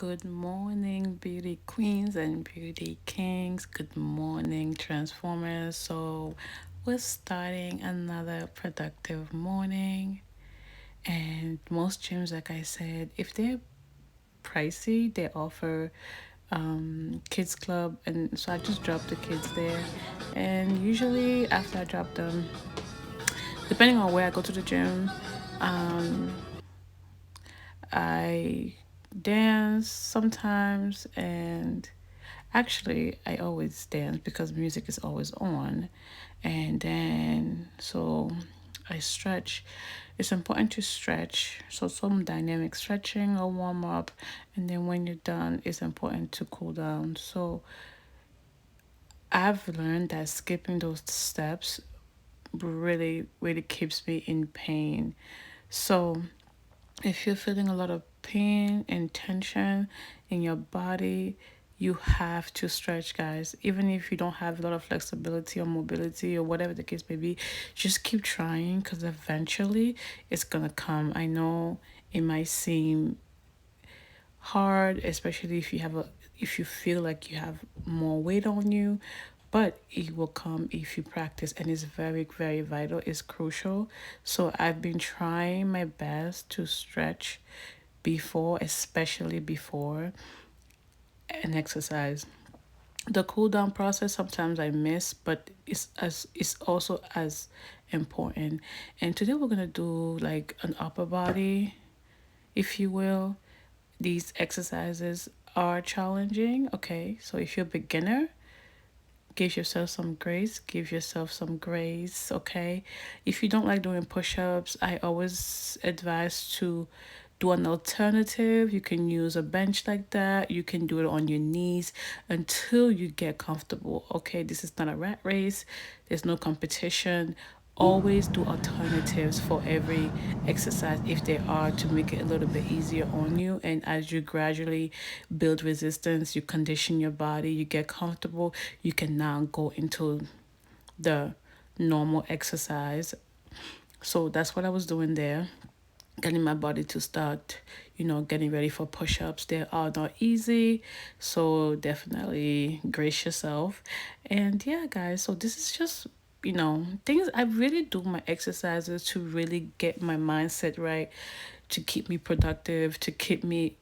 Good morning, beauty queens and beauty kings. Good morning, transformers. So, we're starting another productive morning. And most gyms, like I said, if they're pricey, they offer kids club. And so I just drop the kids there. And usually, after I drop them, depending on where I go to the gym, um, I dance sometimes, and actually I always dance because music is always on. And then so I stretch. It's important to stretch, so some dynamic stretching or warm up, and then when you're done it's important to cool down. So I've learned that skipping those steps really keeps me in pain. So if you're feeling a lot of pain and tension in your body, you have to stretch, guys. Even if you don't have a lot of flexibility or mobility or whatever the case may be, just keep trying because eventually it's gonna come. I know it might seem hard, especially if you feel like you have more weight on you, but it will come if you practice, and it's very vital. It's crucial. So I've been trying my best to stretch before, especially before an exercise. The cool down process sometimes I miss, but it's also as important. And today we're gonna do like an upper body, if you will. These exercises are challenging. Okay, so if you're a beginner, give yourself some grace. Give yourself some grace. Okay, if you don't like doing push-ups, I always advise to do an alternative. You can use a bench like that. You can do it on your knees until you get comfortable. Okay, this is not a rat race. There's no competition. Always do alternatives for every exercise if they are, to make it a little bit easier on you. And as you gradually build resistance, you condition your body, you get comfortable, you can now go into the normal exercise. So that's what I was doing there, getting my body to start, getting ready for push-ups. They are not easy, so definitely brace yourself. And yeah, guys, so this is just, things I really do my exercises to really get my mindset right, to keep me productive, to keep me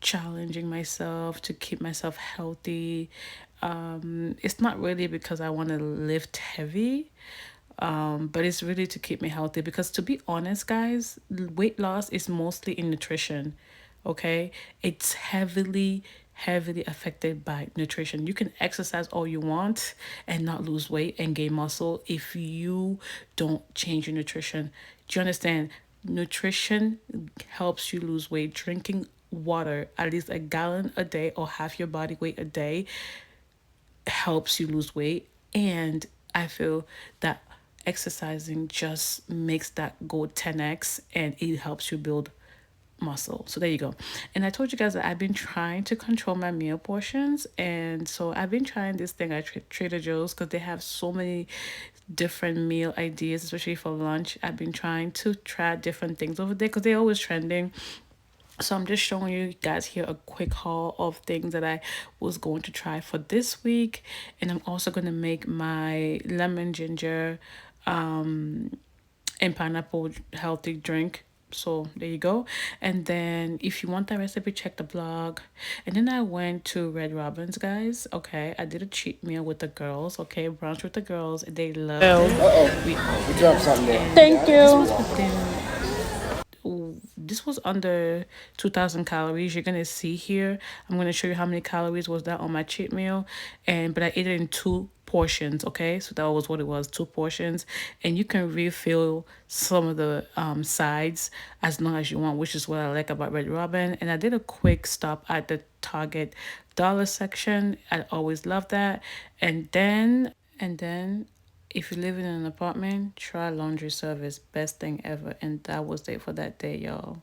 challenging myself, to keep myself healthy. It's not really because I want to lift heavy, but it's really to keep me healthy. Because to be honest, guys, weight loss is mostly in nutrition. Okay, it's heavily affected by nutrition. You can exercise all you want and not lose weight and gain muscle if you don't change your nutrition. Do you understand? Nutrition helps you lose weight. Drinking water at least a gallon a day or half your body weight a day helps you lose weight. And I feel that exercising just makes that go 10x, and it helps you build muscle. So there you go. And I told you guys that I've been trying to control my meal portions. And so I've been trying this thing at Trader Joe's because they have so many different meal ideas, especially for lunch. I've been trying to try different things over there because they're always trending. So I'm just showing you guys here a quick haul of things that I was going to try for this week. And I'm also going to make my lemon ginger and pineapple healthy drink. So there you go. And then if you want that recipe, check the blog. And then I went to Red Robin's, guys. Okay, I did a cheat meal with the girls. Okay, brunch with the girls. They loved it. We all We dropped something there. Thank you. This was within, this was under 2,000 calories. You're gonna see here, I'm gonna show you how many calories was that on my cheat meal. And but I ate it in two portions. Okay, so that was what it was, two portions. And you can refill some of the sides as long as you want, which is what I like about Red Robin. And I did a quick stop at the Target dollar section. I always love that. And then if you live in an apartment, try laundry service. Best thing ever. And that was it for that day, y'all.